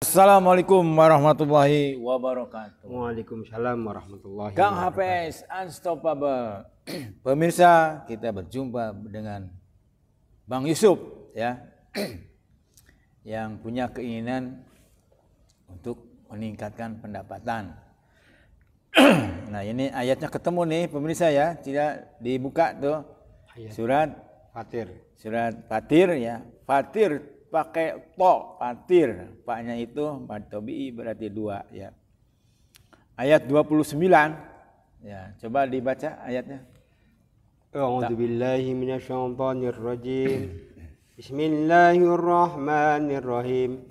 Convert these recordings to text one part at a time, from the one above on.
Assalamualaikum warahmatullahi wabarakatuh. Waalaikumsalam warahmatullahi Kang wabarakatuh. HPS Unstoppable. Pemirsa, kita berjumpa dengan Bang Yusuf ya. Yang punya keinginan untuk meningkatkan pendapatan. Nah, ini ayatnya ketemu nih pemirsa ya. Tidak dibuka tuh. Ayat Surat Fatir ya. Fatir pakai to, fatir, paknya itu mad tabii berarti 2 ya. Ayat 29 ya, coba dibaca ayatnya. A'udzu billahi minasyaitonir rajim. Bismillahirrahmanirrahim.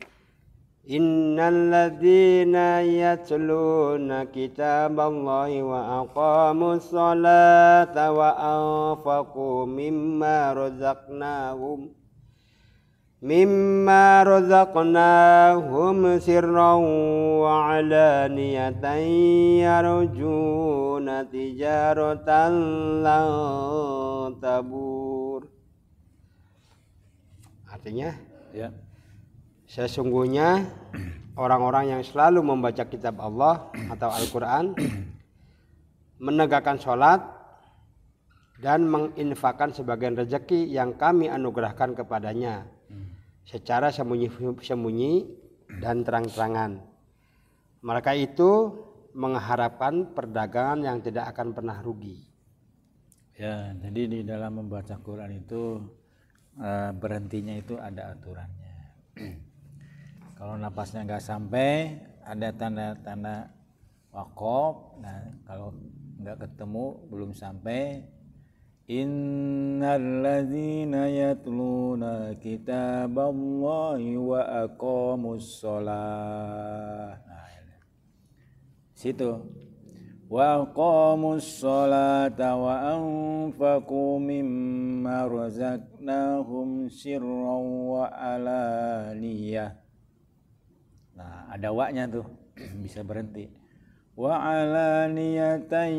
Innal ladzina yatluna kitaballahi wa aqamus salata wa anfaqu mimma razaqnahum sirran wa alaniyatan yarjuna tijaratan lan tabur. Artinya Ya. sesungguhnya orang-orang yang selalu membaca kitab Allah atau Al-Quran, menegakkan sholat dan menginfakkan sebagian rezeki yang kami anugerahkan kepadanya secara sembunyi-sembunyi dan terang-terangan. Mereka itu mengharapkan perdagangan yang tidak akan pernah rugi. Ya, jadi di dalam membaca Quran itu berhentinya itu ada aturannya. Kalau napasnya nggak sampai, ada tanda-tanda wakaf. Nah, kalau nggak ketemu, belum sampai. Innalladzina yatluna kitaballahi wa aqamus shalah. Nah, ini. Situ. Wa aqamus sholata wa anfaqu mimma razaqnahum sirran wa alaniyah. Nah, ada wa-nya tuh. Bisa berhenti. Wa alaniyatan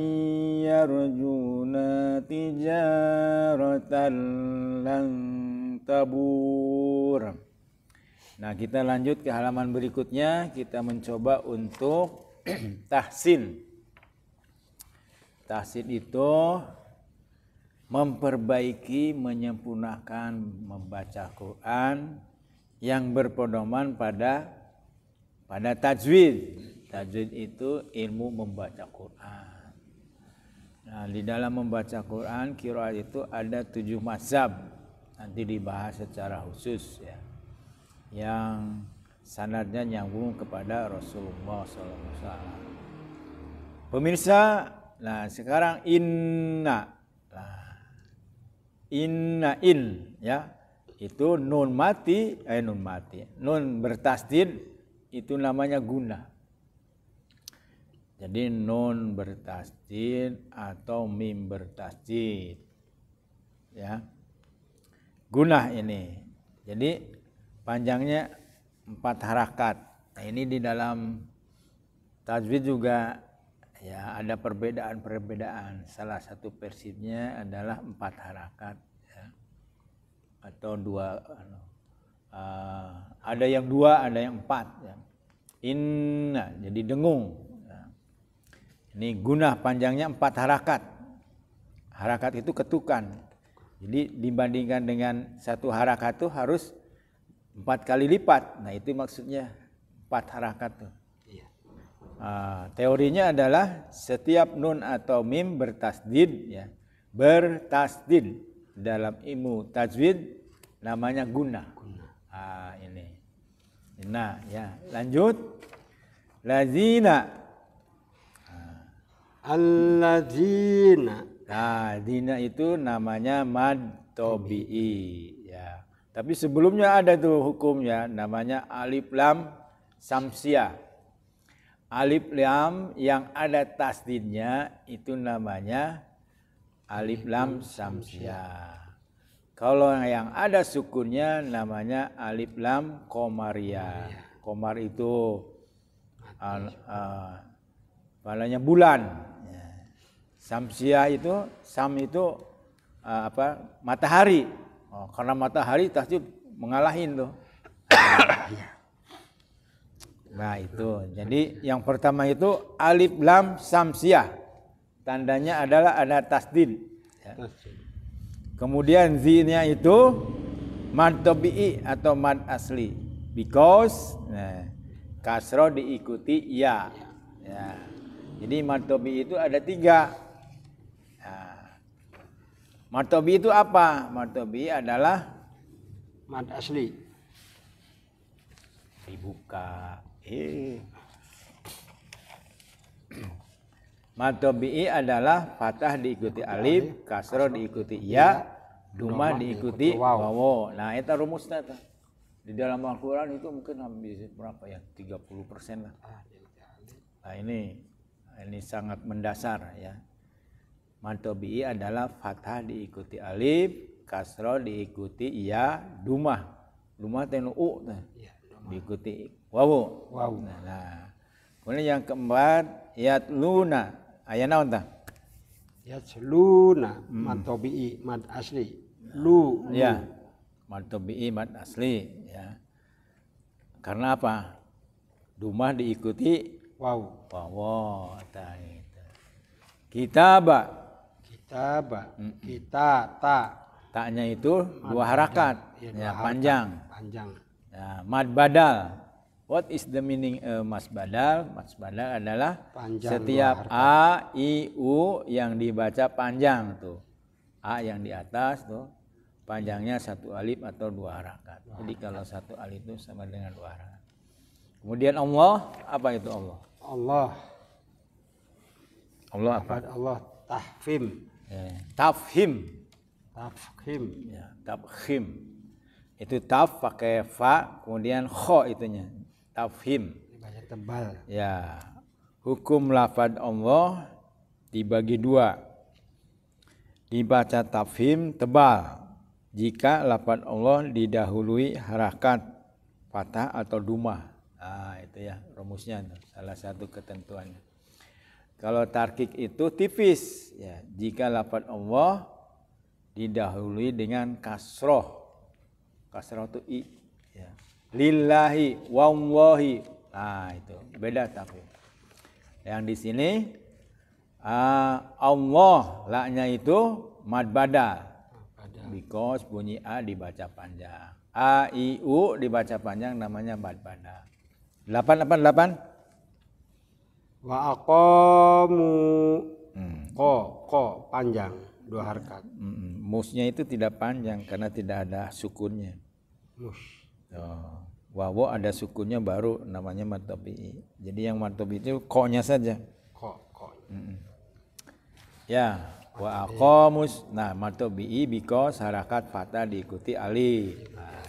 yarjuna tijaratan lan tabur. Nah, kita lanjut ke halaman berikutnya. Kita mencoba untuk tahsin. Tahsin itu memperbaiki, menyempurnakan membaca Quran yang berpedoman pada tajwid. Tajwid itu ilmu membaca Quran. Nah, di dalam membaca Quran, qiraat itu ada 7 mazhab. Nanti dibahas secara khusus ya. Yang sanadnya nyambung kepada Rasulullah SAW. Pemirsa, nah sekarang inna. Nah, in ya. Itu nun mati. Nun bertasdid itu namanya gunah. Jadi nun bertasdid atau mim bertasdid. Ya. Gunah ini. Jadi panjangnya 4 harakat. Nah, ini di dalam tajwid juga ya ada perbedaan. Salah satu versinya adalah 4 harakat ya. Atau 2 ada yang 2, ada yang 4 ya. Inna jadi dengung. Ini gunah panjangnya 4 harakat. Harakat itu ketukan. Jadi dibandingkan dengan 1 harakat itu harus 4 kali lipat. Nah, itu maksudnya 4 harakat tuh. Teorinya adalah setiap nun atau mim bertasdid ya. Bertasdid dalam ilmu tajwid namanya gunah. Ini. Nah, ya, lanjut. Lazina. Alladzina. Nah, dina itu namanya mad tabii ya. Tapi sebelumnya ada tuh hukumnya namanya alif lam samsiah. Alif lam yang ada tasdidnya itu namanya alif lam samsiah. Kalau yang ada sukunnya namanya alif lam qamariyah. Qamar itu palanya bulan. Samsiah itu, sam itu matahari. Karena matahari tasdid mengalahin tuh. Nah itu. Jadi yang pertama itu alif lam samsiah. Tandanya adalah ada tasdid. Ya. Kemudian zi-nya itu mad tabi'i atau mad asli. Because kasroh diikuti ya. Ya. Jadi mad tabi'i itu ada 3. Mad tabi'i itu apa? Mad tabi'i adalah Mad asli. dibuka. Mad tabi'i adalah fathah diikuti alif, kasroh diikuti ya, dumah diikuti wawu. Nah, itu rumusnya tuh. Di dalam Al-Qur'an itu mungkin hampir berapa ya? 30% lah. Nah, ini sangat mendasar ya. Mad tabi'i adalah fathah diikuti alif, kasroh diikuti ya, dumah. Dumah tenu diikuti wawu. Nah, kemudian yang keempat yatluna. Aya naon tah? Yatluna mad tabi'i mad asli. Lu. Ya. Mad tabi'i mad asli ya. Karena apa? Dumah diikuti Wawu. wawu. Tah itu. Kitaba. Kita ta. Taknya itu 2 harakat. Ya, panjang. Ya, mad badal. What is the meaning mas badal? Mas badal adalah Panjang setiap a, i, u yang dibaca panjang tuh. A yang di atas tuh panjangnya 1 alif atau 2 harakat. Jadi kalau 1 alif itu sama dengan 2 harakat. Kemudian Allah, apa itu Allah? Allah apa? Allah tahfim. Ya, tafhim. Ya, tafhim. Itu taf pakai fa, kemudian kho itunya. Tafhim. Dibaca tebal. Ya. Hukum lafaz Allah dibagi 2. Dibaca tafhim tebal jika lafaz Allah didahului harakat fathah atau dumah. Nah, itu ya rumusnya tuh, salah satu ketentuannya. Kalau tarkik itu tipis ya, jika lafaz Allah didahului dengan kasroh. Kasroh itu i ya. Lillahi wallahi. Nah, itu beda tapi. Yang di sini Allah la-nya itu mad badal. Because bunyi a dibaca panjang. A i u dibaca panjang namanya mad badal. 8. Wa aqamu. Ko panjang 2 harakat. Musnya itu tidak panjang karena tidak ada sukunnya. Wawu ada sukunnya baru namanya mad tabi'i. Jadi yang mad tabi'i itu ko-nya saja. Ko. Ya, wa aqamus. Nah, mad tabi'i because harakat fathah diikuti alif. Nah,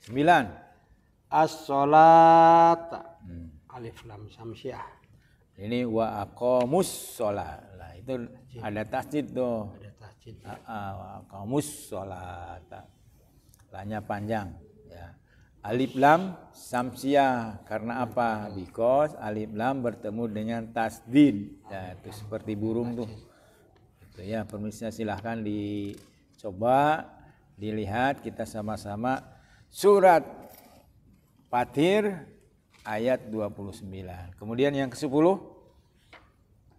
9. As-sholata. Alif lam samsiah. Ini wa aqamus sholat. Nah, itu ada tasdid tuh. Ada tasdid. Wa aqamus sholata. La-nya panjang ya. Alif lam samsiah karena apa? Because alif lam bertemu dengan tasdid. Ya, itu seperti burung tuh. Itu ya, permisnya silahkan dicoba, dilihat kita sama-sama surat Fatir ayat 29. Kemudian yang ke-10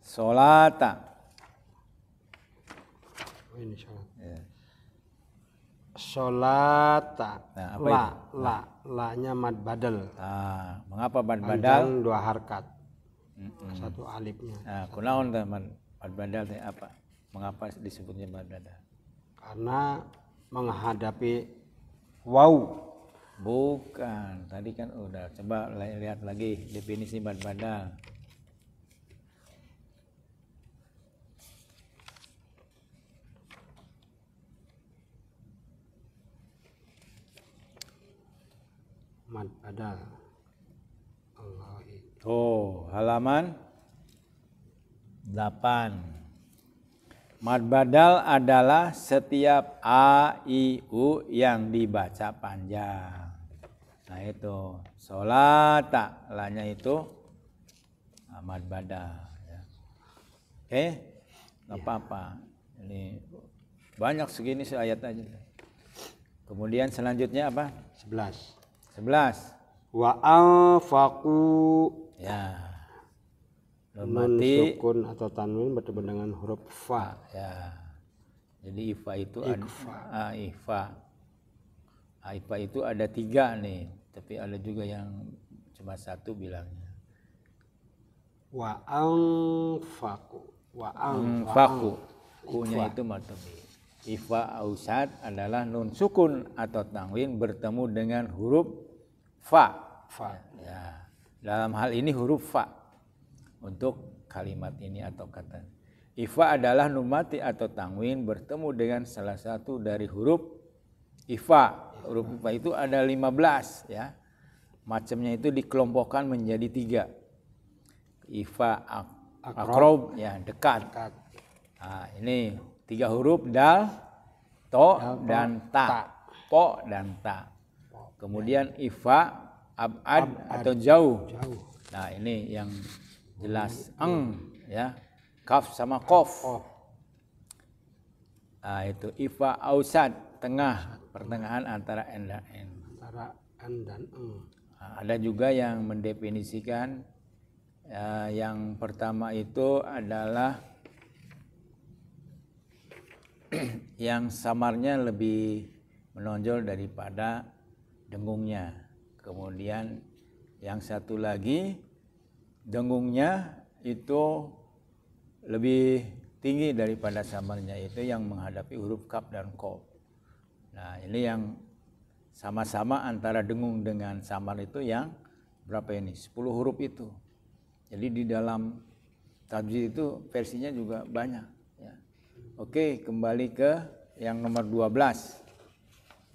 Sholata. Ini sholat. Ya. Sholata. Nah, apa La-nya mad badal. Nah, mengapa mad Panjang badal? 2 harakat. 1 alifnya. Nah, kunaon teh mad badal teh apa? Mengapa disebutnya mad badal? Karena menghadapi waw. Bukan, tadi kan udah. Coba lihat lagi definisi mad badal. Mad badal. Allahi. Oh, halaman 8. Mad badal adalah setiap a, i, u yang dibaca panjang. Nah itu sholata, la-nya itu mad badal. Ya. Oke, nggak apa-apa. Ini banyak segini seayat aja. Kemudian selanjutnya apa? 11. 11. Wa anfaqu. Ya. Nun Nun mati sukun atau tanwin bertemu dengan huruf fa. ya. Jadi ifa itu Ikfa. Ifa itu ada 3 nih, tapi ada juga yang cuma 1 bilangnya. Wa anfaqu. Wa Faku, kunya itu matobi. Ifa ausad adalah nun sukun atau tanwin bertemu dengan huruf fa. Fa. Ya. Dalam hal ini huruf fa untuk kalimat ini atau kata. Ifa adalah nun mati atau tanwin bertemu dengan salah satu dari huruf ifa. Huruf ifa itu ada 15 ya. Macamnya itu dikelompokkan menjadi 3. Ifa akrob ya dekat. Nah, ini 3 huruf dal, to dan ta. Po dan ta. Kemudian ifa abad atau jauh. Nah, ini yang jelas ya. Kaf sama kof. Nah, itu ifa ausad tengah, pertengahan antara n dan n. Antara n dan eng. Nah, ada juga yang mendefinisikan yang pertama itu adalah yang samarnya lebih menonjol daripada dengungnya. Kemudian yang satu lagi dengungnya itu lebih tinggi daripada samarnya, itu yang menghadapi huruf kaf dan kof. Nah, ini yang sama-sama antara dengung dengan samar itu yang berapa ini? 10 huruf itu. Jadi di dalam tajwid itu versinya juga banyak ya. Oke, kembali ke yang nomor 12.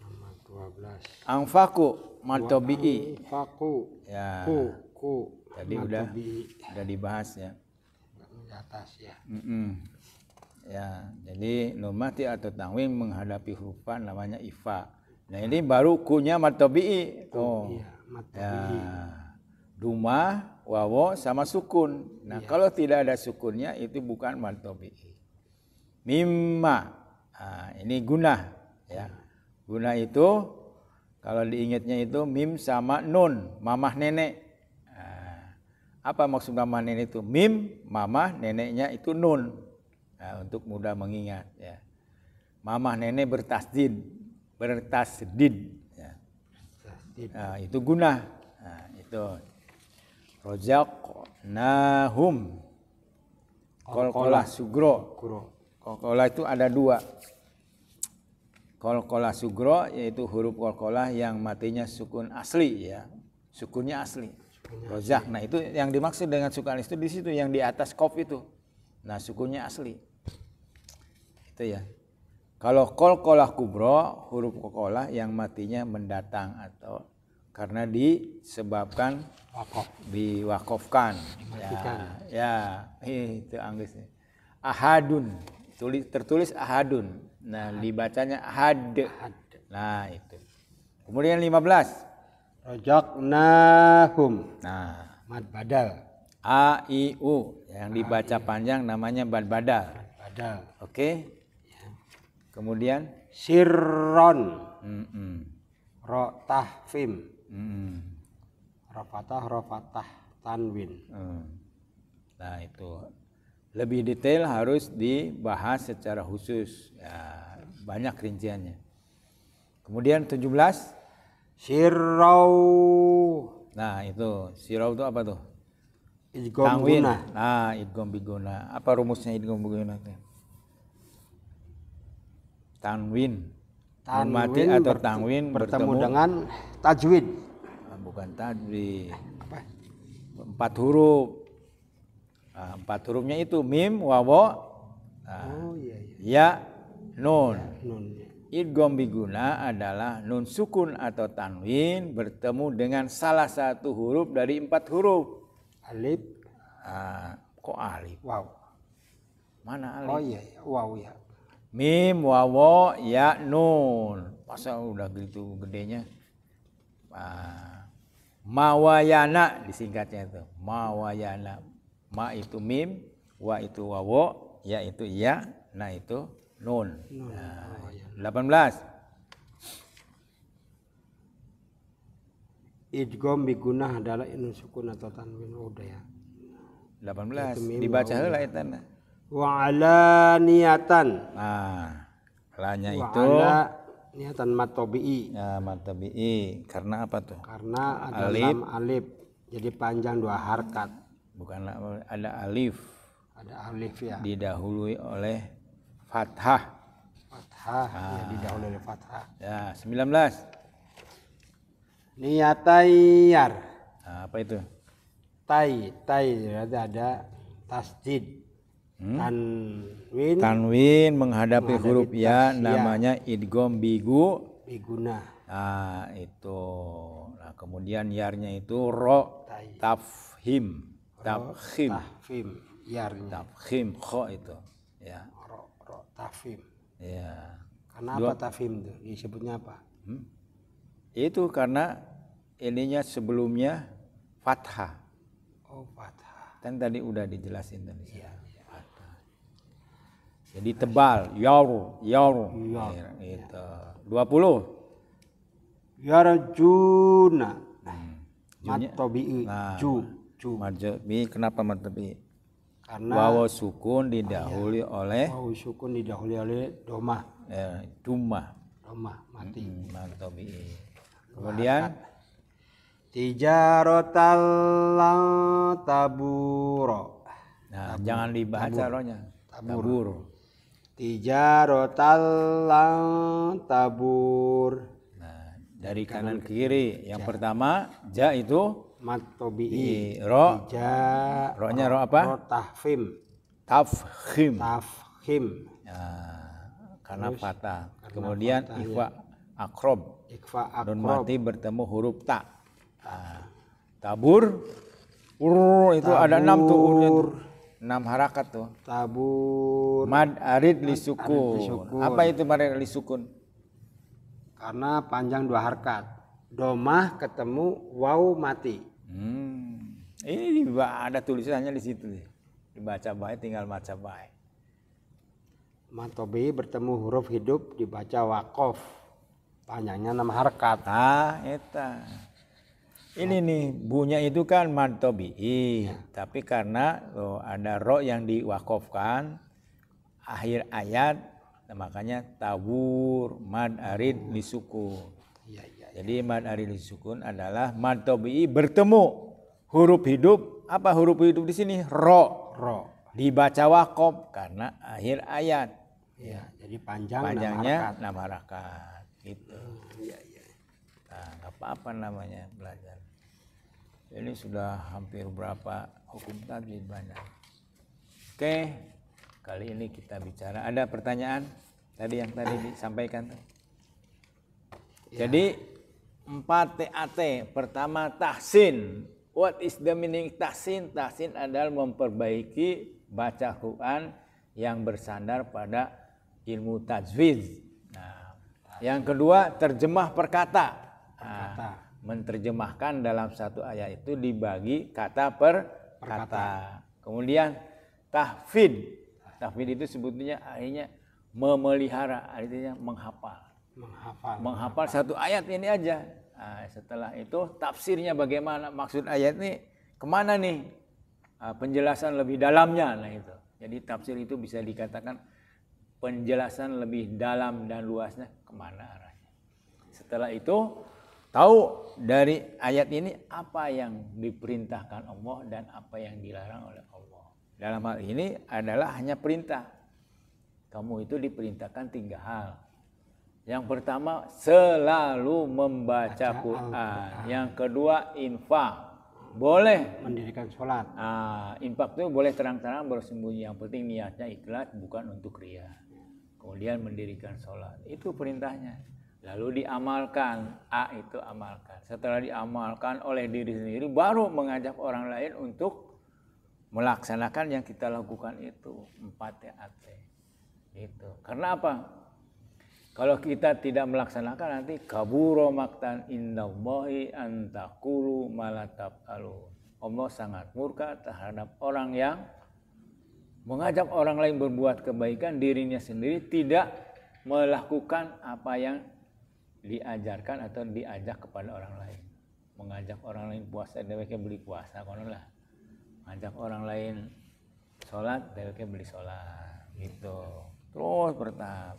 Nomor 12. Angfaku matobi'i. Faku. Ya. Ku. Jadi udah dibahas ya. Di atas ya. Ya, jadi nun mati atau tanwin menghadapi huruf fa namanya ifa. Nah, ini baru kunya matobi'i. Iya, matobi'i. Ya. Duma, wawo sama sukun. Nah, kalau tidak ada sukunnya itu bukan matobi'i. Mimma. Nah, ini gunah ya. Gunah itu kalau diingatnya itu mim sama nun, mamah nenek. Nah, apa maksud mamah nenek itu? Mim, mamah, neneknya itu nun. Nah, untuk mudah mengingat ya. Mamah nenek bertasdid ya. Nah, itu gunah. Nah, itu Rozaqnahum. Qalqalah sugro. Qalqalah itu ada 2. Qalqalah sugro yaitu huruf qalqalah yang matinya sukun asli ya. Sukunnya asli. Rozaq. Nah, itu yang dimaksud dengan sukun itu di situ yang di atas qaf itu. Nah, sukunnya asli. Itu ya. Kalau qalqalah kubro, huruf qalqalah yang matinya mendatang atau karena disebabkan diwakofkan. Ya, itu anggesnya. Ahadun, tertulis ahadun. Nah, dibacanya ahad. Nah, itu. Kemudian 15. Rozaqnahum. Nah, Mad badal. A I U yang dibaca panjang namanya mad badal. Badal. Oke. Kemudian Sirron. Ro tahfim. Rofatah tanwin. Nah, itu lebih detail harus dibahas secara khusus ya, banyak rinciannya. Kemudian 17 Sirrau. Nah, itu sirau itu apa tuh? Idgham Tanwin. gunah. Nah, idgham biguna. Apa rumusnya idgham biguna? Tanwin. Mati atau tanwin bertemu dengan tajwid. Bukan tajwid. 4 huruf. Nah, 4 hurufnya itu mim, wawo, ya, nun. Idgham biguna adalah nun sukun atau tanwin bertemu dengan salah satu huruf dari 4 huruf. Alif. Kok alif? Wow. Mana alif? Oh iya, wow ya. Mim, wawo, ya, nun. Masa udah gitu gedenya? Mawayana disingkatnya itu. Mawayana. Ma itu mim, wa itu wawo, ya itu ya, na itu nun. Nah, 18. idgham bigunah adalah sukun atau tanwin udah ya. 18 Itu mim dibaca wawu. heula eta. Wa ala niatan. Nah, lanya Wa itu ala niatan matobi'i. ya matabi'i karena apa tuh? Karena ada Alif. lam alif. Jadi panjang 2 harkat. Bukan ada alif Ada alif ya. didahului oleh fathah. Fathah. Ya didahului oleh fathah. Ya, 19. Niatayar. Nah, apa itu? Tai berarti ada tasdid. Tanwin Tanwin menghadapi huruf ya tas, ya. namanya idgham biguna. Nah, itu. Nah, kemudian yarnya itu ro Tai. tafhim. Tafhim. Tafhim. Yarnya. Tafhim kho itu. Ya. Ro tafhim. Ya. Karena apa tafhim tuh? Disebutnya apa? Itu karena ininya sebelumnya fathah. Oh, fathah. Kan tadi udah dijelasin tadi. Iya. Fathah. Jadi tebal, yaur. Ya, itu. 20. Yarjuna. Junya. Matobi'i. Nah, Ju. Marjabi kenapa marjabi? Karena Wawu sukun didahului oleh wawu sukun didahului oleh domah. dumah. Domah mati. Marjabi. Kemudian Tijarotal taburo. nah, jangan dibaca rohnya. Tabur. Tijarotal tabur. Nah, dari kanan ke kiri. Yang pertama ja itu Matobi'i. ro. Ja. Ro-nya ro apa? Ro tahfim. Tafhim. Tafhim. Karena fathah. Kemudian ikhfa akrob. Ikfa Nun akrob. mati bertemu huruf ta. Tabur. Itu ada 6 tuh urnya tuh. 6 harakat tuh. Tabur. Mad arid li sukun. lisukun. Apa itu mad arid li sukun? Karena panjang 2 harkat. Domah ketemu waw mati. Ini ada tulisannya di situ nih. Dibaca baik tinggal baca baik. Matobi bertemu huruf hidup dibaca wakof. Panjangnya 6 harkat. Eta. Ini nih bunya itu kan mad tabi'i, tapi karena ada ro yang diwakofkan akhir ayat, makanya tabur mad arid li sukun. Jadi mad arid li sukun adalah mad tabi'i bertemu huruf hidup. Apa huruf hidup di sini? Ro. Dibaca wakof karena akhir ayat. Ya, jadi panjangnya Panjangnya 6 harakat. Gitu. Nah, nggak apa-apa namanya belajar. Ini sudah hampir berapa hukum tajwid banyak. Oke, kali ini kita bicara. Ada pertanyaan tadi yang tadi disampaikan? Jadi 4 TAT. Pertama tahsin. What is the meaning tahsin? Tahsin adalah memperbaiki baca Quran yang bersandar pada ilmu tajwid. Nah, yang kedua terjemah perkata. Menerjemahkan dalam satu ayat itu dibagi kata per kata. Kemudian tahfid. Tahfid itu sebetulnya artinya memelihara, artinya menghafal. Menghafal satu ayat ini aja. Nah, setelah itu tafsirnya bagaimana, maksud ayat ini kemana nih, penjelasan lebih dalamnya. Nah itu. Jadi tafsir itu bisa dikatakan penjelasan lebih dalam dan luasnya kemana arahnya. Setelah itu tahu dari ayat ini apa yang diperintahkan Allah dan apa yang dilarang oleh Allah. Dalam hal ini adalah hanya perintah. Kamu itu diperintahkan 3 hal. Yang pertama selalu membaca Quran. Yang kedua infak. Boleh mendirikan sholat. Infak itu boleh terang-terang bersembunyi. Yang penting niatnya ikhlas, bukan untuk riya. Kemudian mendirikan sholat. Itu perintahnya. Lalu diamalkan, itu amalkan. Setelah diamalkan oleh diri sendiri, baru mengajak orang lain untuk melaksanakan yang kita lakukan itu. 4 TAT. Itu. Karena apa? Kalau kita tidak melaksanakan nanti kaburo maktan indallahi an taqulu ma la taf'alun. Allah sangat murka terhadap orang yang mengajak orang lain berbuat kebaikan, dirinya sendiri tidak melakukan apa yang diajarkan atau diajak kepada orang lain. mengajak orang lain puasa dheweke beli puasa kono lah. Ngajak orang lain sholat dheweke beli sholat gitu. Terus bertahap.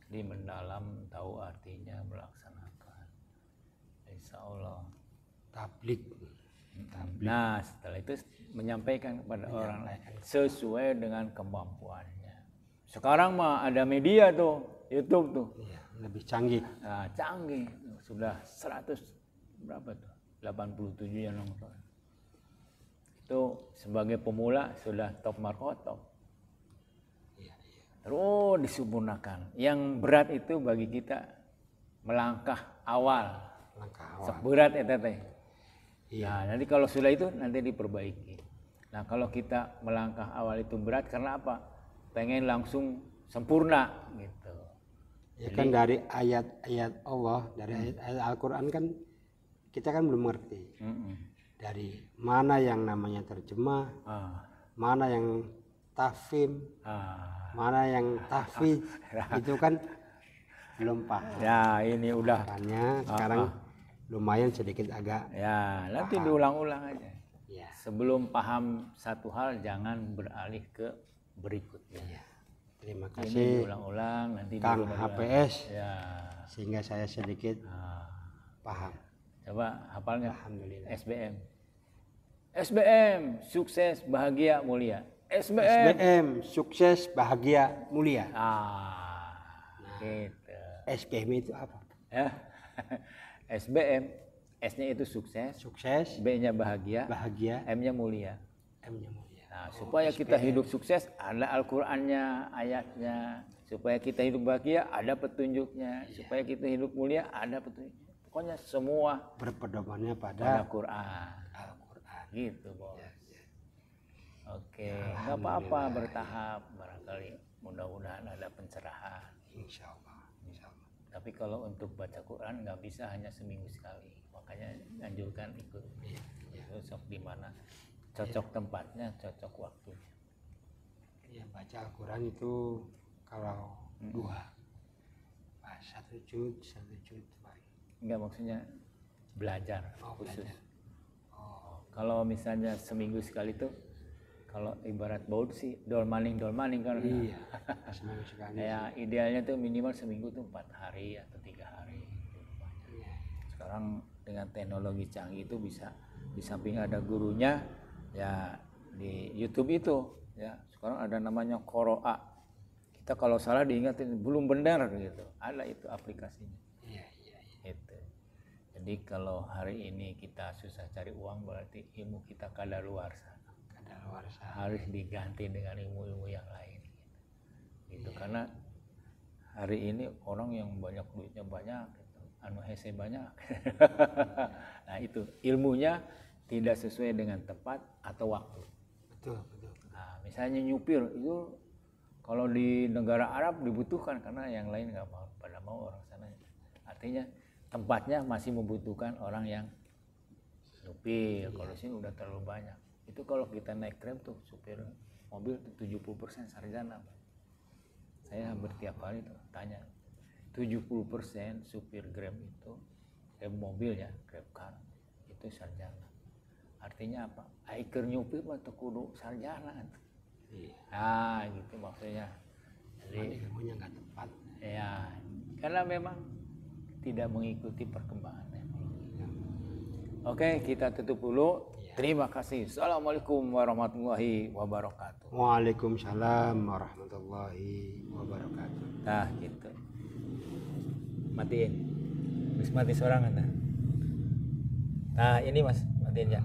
Jadi mendalam, tahu artinya, melaksanakan. Insya Allah. Tablik. Nah setelah itu menyampaikan kepada orang lain sesuai dengan kemampuannya. Sekarang mah ada media tuh, YouTube tuh. Iya, lebih canggih. Nah, canggih, sudah 100 berapa tuh? 87 yang nonton. Itu sebagai pemula sudah top markotop. Iya. Terus disempurnakan. Yang berat itu bagi kita melangkah awal. Langkah awal. Seberat itu teh. Iya. Nah, nanti kalau sudah itu nanti diperbaiki. Nah, kalau kita melangkah awal itu berat karena apa? Pengen langsung sempurna gitu. Ya kan dari ayat-ayat Allah, dari ayat-ayat Al-Quran kan kita kan belum mengerti. Dari mana yang namanya terjemah, mana yang tafhim, mana yang tahfidz, itu kan belum paham. Ya ini udah. Makanya sekarang lumayan sedikit agak. Ya nanti diulang-ulang aja. Ya. Sebelum paham satu hal jangan beralih ke berikutnya. Ya. Terima Ini kasih diulang-ulang nanti Kang diulang-ulang. HPS, Ya. sehingga saya sedikit paham. Coba hafal nggak? Alhamdulillah. SBM. SBM sukses bahagia mulia. SBM. SBM sukses bahagia mulia. Gitu. SBM itu apa? Ya. SBM, S-nya itu sukses, Sukses, B-nya bahagia, bahagia, M-nya mulia. M-nya mulia. Nah, supaya kita hidup sukses ada Al-Qur'annya, ayatnya. Supaya kita hidup bahagia ada petunjuknya. Supaya kita hidup mulia ada petunjuknya. Pokoknya semua Berpedomannya pada pada Quran. Al-Quran. Gitu, Bos. Oke, nggak apa-apa bertahap barangkali mudah-mudahan ada pencerahan. Insya Allah. Insya Allah. Tapi kalau untuk baca Quran nggak bisa hanya seminggu sekali. Makanya anjurkan ikut. Itu sok di mana cocok tempatnya, cocok waktunya. Ya, baca Al-Quran itu kalau dua, satu juz. Enggak maksudnya belajar khusus. Belajar. Kalau misalnya seminggu sekali tuh, kalau ibarat baut sih dolmaning kan. Iya. Seminggu sekali. Ya idealnya tuh minimal seminggu tuh 4 hari atau 3 hari. Iya. Sekarang dengan teknologi canggih itu bisa di samping ada gurunya ya di YouTube itu ya sekarang ada namanya Qoro'a. Kita kalau salah diingatin belum benar gitu. Ada itu aplikasinya. Iya. Itu. Jadi kalau hari ini kita susah cari uang berarti ilmu kita kadaluarsa. Harus diganti dengan ilmu-ilmu yang lain. Gitu. Karena hari ini orang yang banyak duitnya banyak, gitu. Anu hese banyak. Nah itu ilmunya tidak sesuai dengan tepat atau waktu. Betul. Nah, misalnya nyupir itu kalau di negara Arab dibutuhkan karena yang lain nggak mau pada mau orang sana. Artinya tempatnya masih membutuhkan orang yang nyupir. Kalau sini udah terlalu banyak. Itu kalau kita naik Grab tuh supir mobil tuh 70% sarjana. Saya hampir tiap hari tuh tanya 70% supir Grab itu Grab mobil ya, Grab car itu sarjana. Artinya apa? Aiker nyupir mah tuh kudu sarjana. Iya. Nah gitu maksudnya. Jadi Ilmunya nggak tepat. ya karena memang tidak mengikuti perkembangannya. Oke, kita tutup dulu. Terima kasih. Assalamualaikum warahmatullahi wabarakatuh. Waalaikumsalam warahmatullahi wabarakatuh. Nah, gitu. Matiin. Habis mati seorang kan. Nah, ini Mas, matiin ya.